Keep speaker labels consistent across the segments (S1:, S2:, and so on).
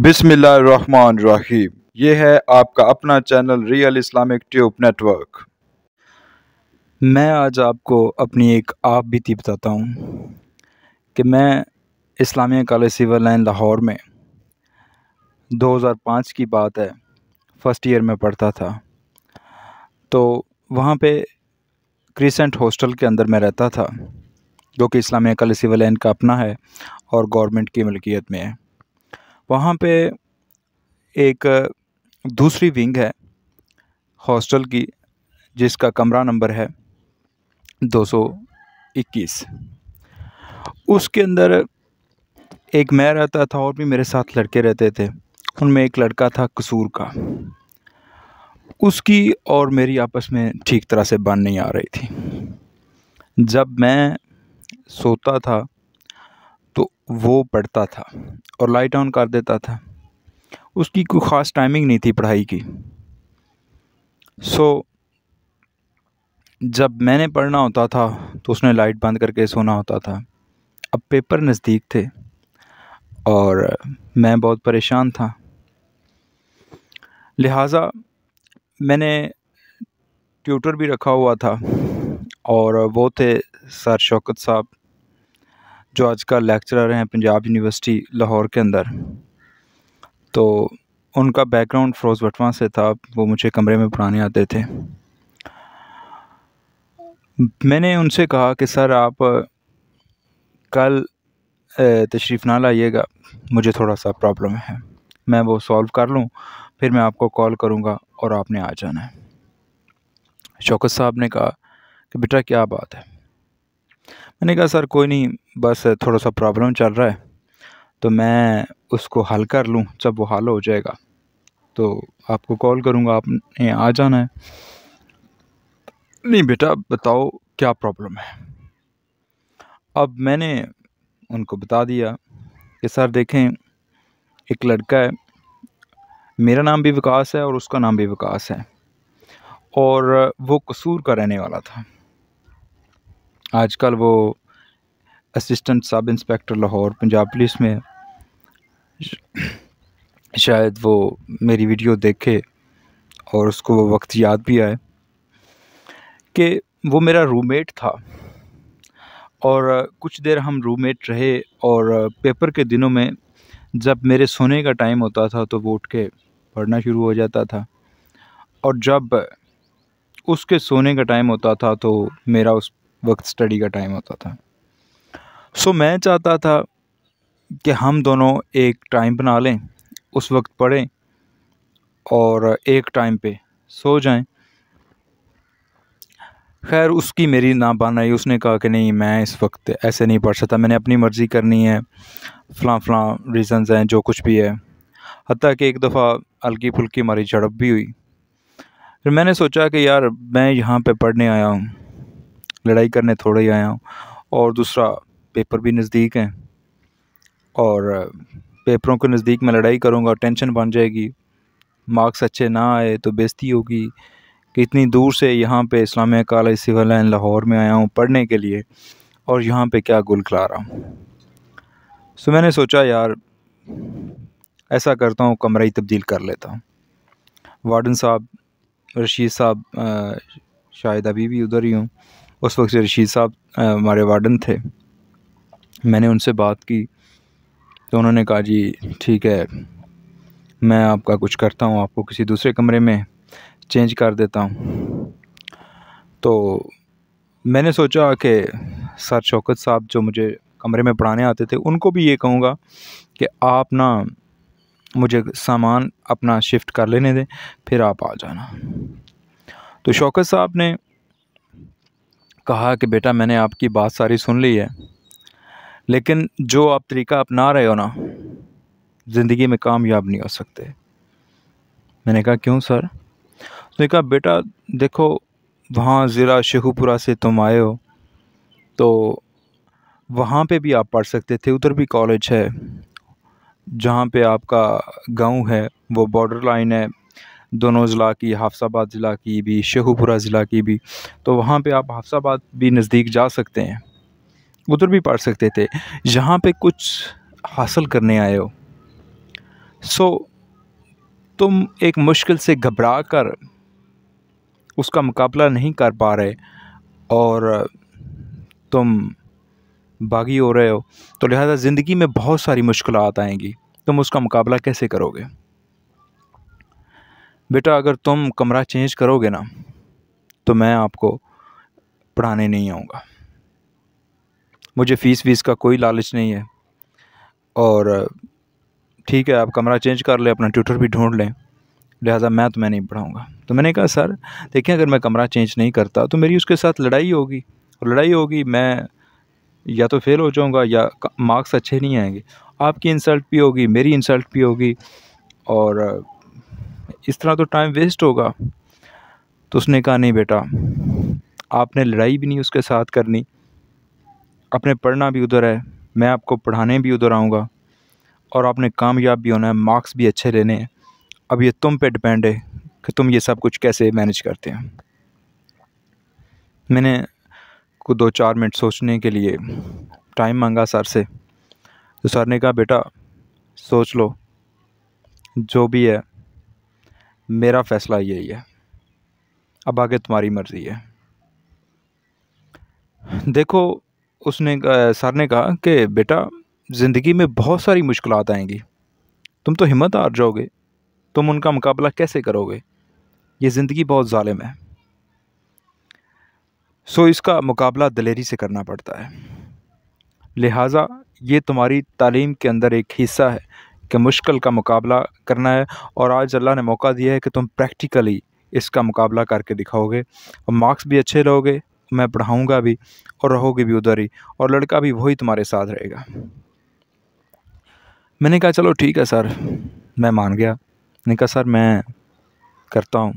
S1: बिस्मिल्लाहिर्रहमानिर्रहीम। ये है आपका अपना channel real Islamic tube network. मैं आज आपको अपनी एक आप बीती बताता हूँ कि मैं Islamia college civil line Lahore में 2005 की बात है, फ़र्स्ट ईयर में पढ़ता था। तो वहाँ पे क्रिसेंट हॉस्टल के अंदर मैं रहता था, जो कि इस्लामिया कॉलेज सिविल लाइन का अपना है और गवर्नमेंट की मिल्कियत में है। वहाँ पे एक दूसरी विंग है हॉस्टल की, जिसका कमरा नंबर है 221। उसके अंदर एक मैं रहता था और भी मेरे साथ लड़के रहते थे। उनमें एक लड़का था कसूर का। उसकी और मेरी आपस में ठीक तरह से बन नहीं आ रही थी। जब मैं सोता था तो वो पढ़ता था और लाइट ऑन कर देता था। उसकी कोई ख़ास टाइमिंग नहीं थी पढ़ाई की। जब मैंने पढ़ना होता था तो उसने लाइट बंद करके सोना होता था। अब पेपर नज़दीक थे और मैं बहुत परेशान था, लिहाजा मैंने ट्यूटर भी रखा हुआ था और वो थे सर शौकत साहब, जो आजकल लेक्चरर हैं पंजाब यूनिवर्सिटी लाहौर के अंदर। तो उनका बैकग्राउंड फ़िरोज़ वटवा से था, वो मुझे कमरे में पढ़ाने आते थे। मैंने उनसे कहा कि सर आप कल तशरीफ़ ना लाइएगा, मुझे थोड़ा सा प्रॉब्लम है, मैं वो सॉल्व कर लूँ फिर मैं आपको कॉल करूँगा और आपने आ जाना है। शौकत साहब ने कहा कि बेटा क्या बात है। मैंने कहा सर कोई नहीं, बस थोड़ा सा प्रॉब्लम चल रहा है, तो मैं उसको हल कर लूँ, जब वो हल हो जाएगा तो आपको कॉल करूँगा, आपने आ जाना है। नहीं बेटा बताओ क्या प्रॉब्लम है। अब मैंने उनको बता दिया कि सर देखें, एक लड़का है, मेरा नाम भी विकास है और उसका नाम भी विकास है, और वो कसूर का रहने वाला था। आजकल वो assistant sub inspector Lahore Punjab police में है। शायद वो मेरी वीडियो देखे और उसको वो वक्त याद भी आए कि वो मेरा रूममेट था और कुछ देर हम रूममेट रहे। और पेपर के दिनों में जब मेरे सोने का टाइम होता था तो वो उठ के पढ़ना शुरू हो जाता था, और जब उसके सोने का टाइम होता था तो मेरा उस वक्त स्टडी का टाइम होता था। मैं चाहता था कि हम दोनों एक टाइम बना लें, उस वक्त पढ़ें और एक टाइम पे सो जाएं। खैर उसकी मेरी ना बान आई, उसने कहा कि नहीं मैं इस वक्त ऐसे नहीं पढ़ सकता, मैंने अपनी मर्ज़ी करनी है, फ़लाँ रीज़न्स हैं जो कुछ भी है। हत्ता कि एक दफ़ा हल्की फुल्की हमारी झड़प भी हुई। फिर मैंने सोचा कि यार मैं यहाँ पे पढ़ने आया हूँ, लड़ाई करने थोड़ा ही आया हूँ, और दूसरा पेपर भी नज़दीक हैं, और पेपरों के नज़दीक मैं लड़ाई करूँगा टेंशन बन जाएगी, मार्क्स अच्छे ना आए तो बेइज्जती होगी कि इतनी दूर से यहाँ पे Islamia college civil line Lahore में आया हूँ पढ़ने के लिए और यहाँ पे क्या गुल खिला रहा हूँ। मैंने सोचा यार ऐसा करता हूँ, कमरा ही तब्दील कर लेता हूँ। वार्डन साहब रशीद साहब, शायद अभी भी उधर ही हूँ, उस वक्त से रशीद साहब हमारे वार्डन थे। मैंने उनसे बात की तो उन्होंने कहा जी ठीक है, मैं आपका कुछ करता हूँ, आपको किसी दूसरे कमरे में चेंज कर देता हूँ। तो मैंने सोचा कि सर शौकत साहब जो मुझे कमरे में पढ़ाने आते थे उनको भी ये कहूँगा कि आप ना मुझे सामान अपना शिफ्ट कर लेने दें, फिर आप आ जाना। तो शौकत साहब ने कहा कि बेटा मैंने आपकी बात सारी सुन ली है, लेकिन जो आप तरीका अपना रहे हो ना, ज़िंदगी में कामयाब नहीं हो सकते। मैंने कहा क्यों सर? उसने कहा बेटा देखो, वहाँ ज़िला शेखुपुरा से तुम आए हो तो वहाँ पे भी आप पढ़ सकते थे, उधर भी कॉलेज है। जहाँ पे आपका गांव है वो बॉर्डर लाइन है दोनों ज़िला की, हाफसाबाद ज़िला की भी, शेखुपुरा ज़िला की भी। तो वहाँ पे आप हाफसाबाद भी नज़दीक जा सकते हैं, उधर भी पढ़ सकते थे। यहाँ पे कुछ हासिल करने आए हो सो तुम एक मुश्किल से घबरा कर उसका मुकाबला नहीं कर पा रहे और तुम बागी हो रहे हो, तो लिहाजा ज़िंदगी में बहुत सारी मुश्किलात आएंगी। तुम उसका मुकाबला कैसे करोगे? बेटा, अगर तुम कमरा चेंज करोगे ना, तो मैं आपको पढ़ाने नहीं आऊँगा। मुझे फ़ीस वीस का कोई लालच नहीं है। और ठीक है, आप कमरा चेंज कर लें, अपना ट्यूटर भी ढूंढ लें, लिहाजा मैं तुम्हें नहीं पढ़ाऊँगा। तो मैंने कहा, सर देखिए, अगर मैं कमरा चेंज नहीं करता तो मेरी उसके साथ लड़ाई होगी, और लड़ाई होगी, मैं या तो फेल हो जाऊँगा या मार्क्स अच्छे नहीं आएंगे, आपकी इंसल्ट भी होगी, मेरी इंसल्ट भी होगी, और इस तरह तो टाइम वेस्ट होगा। तो उसने कहा, नहीं बेटा, आपने लड़ाई भी नहीं उसके साथ करनी, आपने पढ़ना भी उधर है, मैं आपको पढ़ाने भी उधर आऊँगा, और आपने कामयाब भी होना है, मार्क्स भी अच्छे लेने हैं। अब ये तुम पे डिपेंड है कि तुम ये सब कुछ कैसे मैनेज करते हैं। मैंने को 2-4 मिनट सोचने के लिए टाइम मांगा सर से। तो सर ने कहा, बेटा सोच लो, जो भी है मेरा फ़ैसला यही है, अब आगे तुम्हारी मर्ज़ी है। देखो, सर ने कहा कि बेटा, ज़िंदगी में बहुत सारी मुश्किलात आएंगी, तुम तो हिम्मत हार जाओगे, तुम उनका मुकाबला कैसे करोगे? ये ज़िंदगी बहुत ज़ालिम है। सो इसका मुकाबला दिलेरी से करना पड़ता है। लिहाजा ये तुम्हारी तालीम के अंदर एक हिस्सा है कि मुश्किल का मुकाबला करना है, और आज अल्लाह ने मौका दिया है कि तुम प्रैक्टिकली इसका मुकाबला करके दिखाओगे, और मार्क्स भी अच्छे लोगे, मैं पढ़ाऊँगा भी, और रहोगे भी उधर ही, और लड़का भी वही तुम्हारे साथ रहेगा। मैंने कहा, चलो ठीक है सर, मैं मान गया। मैंने कहा, सर मैं करता हूँ।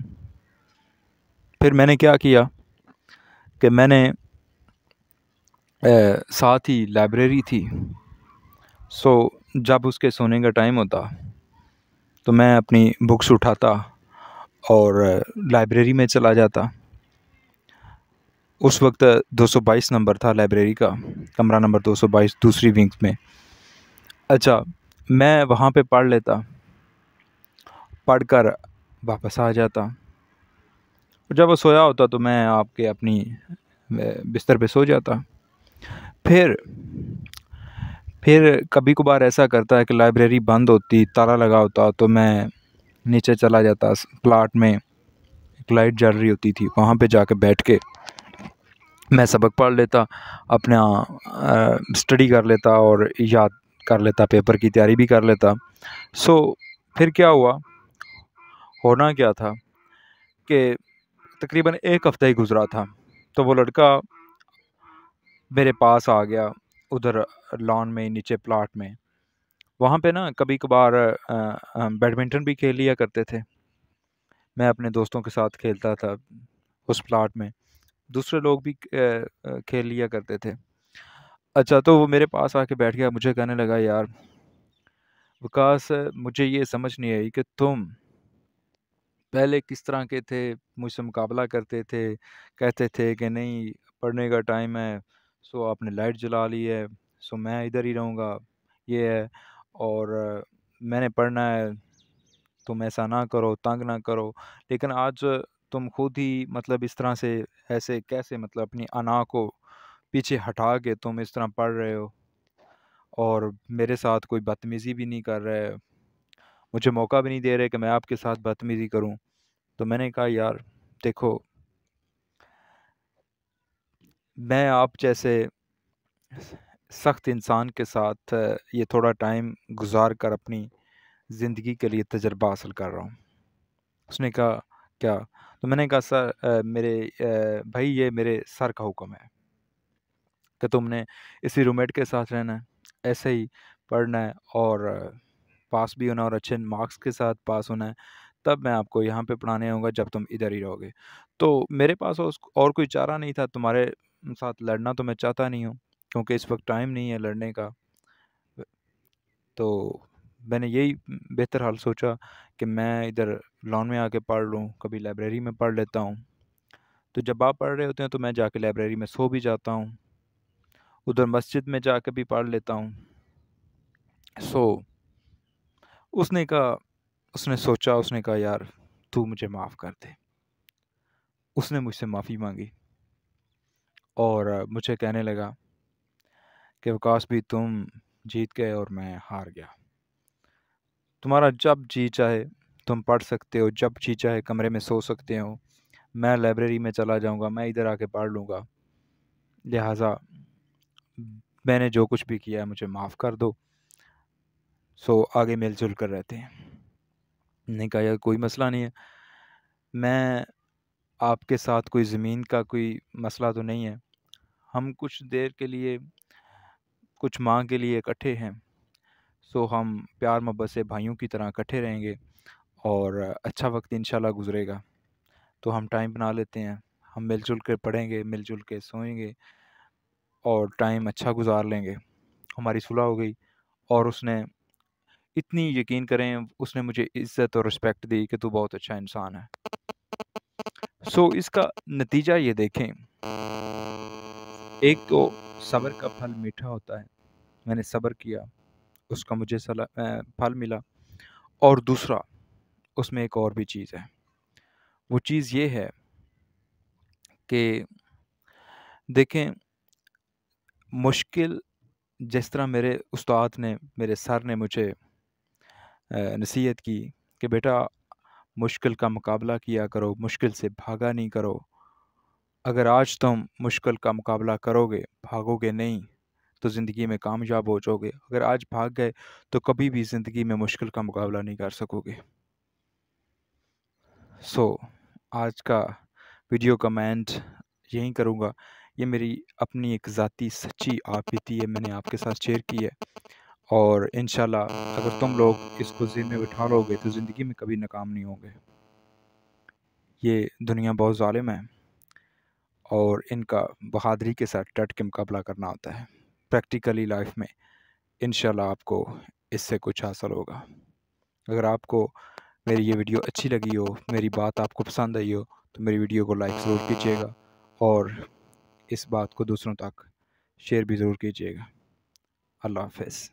S1: फिर मैंने क्या किया कि मैंने साथ ही लाइब्रेरी थी। सो जब उसके सोने का टाइम होता तो मैं अपनी बुक्स उठाता और लाइब्रेरी में चला जाता। उस वक्त 222 नंबर था लाइब्रेरी का, कमरा नंबर 222, दूसरी विंग में। अच्छा, मैं वहाँ पे पढ़ लेता, पढ़कर वापस आ जाता। जब वो सोया होता तो मैं आपके अपनी बिस्तर पे सो जाता। फिर कभी कभार ऐसा करता है कि लाइब्रेरी बंद होती, ताला लगा होता, तो मैं नीचे चला जाता। प्लाट में एक लाइट जल रही होती थी, वहाँ पे जाके बैठ के मैं सबक पढ़ लेता, अपना स्टडी कर लेता और याद कर लेता, पेपर की तैयारी भी कर लेता। सो फिर क्या हुआ, होना क्या था कि तकरीबन 1 हफ़्ता ही गुज़रा था, तो वो लड़का मेरे पास आ गया, उधर लॉन में, नीचे प्लाट में। वहाँ पे ना कभी कभार बैडमिंटन भी खेल लिया करते थे। मैं अपने दोस्तों के साथ खेलता था उस प्लाट में, दूसरे लोग भी खेल लिया करते थे। अच्छा, तो वो मेरे पास आके बैठ गया, मुझे कहने लगा, यार विकास, मुझे ये समझ नहीं आई कि तुम पहले किस तरह के थे, मुझसे मुकाबला करते थे, कहते थे कि नहीं पढ़ने का टाइम है, सो आपने लाइट जला ली है, सो मैं इधर ही रहूँगा, ये है, और मैंने पढ़ना है, तुम ऐसा ना करो, तंग ना करो। लेकिन आज तुम खुद ही मतलब इस तरह से, ऐसे कैसे, मतलब अपनी अना को पीछे हटा के तुम इस तरह पढ़ रहे हो, और मेरे साथ कोई बदतमीज़ी भी नहीं कर रहे, मुझे मौका भी नहीं दे रहे कि मैं आपके साथ बदतमीज़ी करूं। तो मैंने कहा, यार देखो, मैं आप जैसे सख्त इंसान के साथ ये थोड़ा टाइम गुजार कर अपनी ज़िंदगी के लिए तजर्बा हासिल कर रहा हूँ। उसने कहा, क्या? तो मैंने कहा, सर भाई, ये मेरे सर का हुक्म है कि तुमने इसी रूममेट के साथ रहना है, ऐसे ही पढ़ना है, और पास भी होना, और अच्छे मार्क्स के साथ पास होना है, तब मैं आपको यहाँ पे पढ़ाने आऊँगा, जब तुम इधर ही रहोगे। तो मेरे पास और कोई चारा नहीं था, तुम्हारे साथ लड़ना तो मैं चाहता नहीं हूँ, क्योंकि इस वक्त टाइम नहीं है लड़ने का। तो मैंने यही बेहतर हाल सोचा कि मैं इधर लॉन में आके पढ़ लूँ, कभी लाइब्रेरी में पढ़ लेता हूँ। तो जब आप पढ़ रहे होते हैं तो मैं जाके लाइब्रेरी में सो भी जाता हूँ, उधर मस्जिद में जाके भी पढ़ लेता हूँ। सो उसने सोचा, उसने कहा यार तू मुझे माफ़ कर दे। उसने मुझसे माफ़ी मांगी और मुझे कहने लगा कि वकास भी तुम जीत गए और मैं हार गया। तुम्हारा जब जी चाहे तुम पढ़ सकते हो, जब जी चाहे कमरे में सो सकते हो, मैं लाइब्रेरी में चला जाऊंगा, मैं इधर आके पढ़ लूँगा। लिहाजा मैंने जो कुछ भी किया है मुझे माफ़ कर दो। सो आगे मिलजुल कर रहते हैं। मैंने कहा यार कोई मसला नहीं है, मैं आपके साथ कोई ज़मीन का कोई मसला तो नहीं है, हम कुछ देर के लिए, कुछ माह के लिए इकट्ठे हैं। सो हम प्यार मोहब्बत से भाइयों की तरह इकट्ठे रहेंगे और अच्छा वक्त इंशाल्लाह गुज़रेगा। तो हम टाइम बना लेते हैं, हम मिलजुल कर पढ़ेंगे, मिलजुल के सोएंगे और टाइम अच्छा गुजार लेंगे। हमारी सुलह हो गई और उसने इतनी, यकीन करें, उसने मुझे इज़्ज़त और रिस्पेक्ट दी कि तू बहुत अच्छा इंसान है। सो इसका नतीजा ये देखें, एक तो सब्र का फल मीठा होता है, मैंने सब्र किया, उसका मुझे फल मिला। और दूसरा, उसमें एक और भी चीज़ है, वो चीज़ ये है कि देखें, मुश्किल, जिस तरह मेरे उस्ताद ने, मेरे सर ने मुझे नसीहत की कि बेटा मुश्किल का मुकाबला किया करो, मुश्किल से भागा नहीं करो। अगर आज तुम मुश्किल का मुकाबला करोगे, भागोगे नहीं, तो ज़िंदगी में कामयाब हो जाओगे। अगर आज भाग गए तो कभी भी ज़िंदगी में मुश्किल का मुकाबला नहीं कर सकोगे। सो आज का वीडियो का मैं एंड यहीं करूँगा। ये मेरी अपनी एक ज़ाती सच्ची आप बीती है, मैंने आपके साथ शेयर की है। और इंशाल्लाह अगर तुम लोग इसको ज़हन में बिठा लोगे तो ज़िंदगी में कभी नाकाम नहीं होगे। ये दुनिया बहुत ज़ालिम है और इनका बहादुरी के साथ डट के मुकाबला करना होता है। प्रैक्टिकली लाइफ में इंशाल्लाह आपको इससे कुछ हासिल होगा। अगर आपको मेरी ये वीडियो अच्छी लगी हो, मेरी बात आपको पसंद आई हो, तो मेरी वीडियो को लाइक ज़रूर कीजिएगा और इस बात को दूसरों तक शेयर भी ज़रूर कीजिएगा। अल्लाह हाफ़िज़।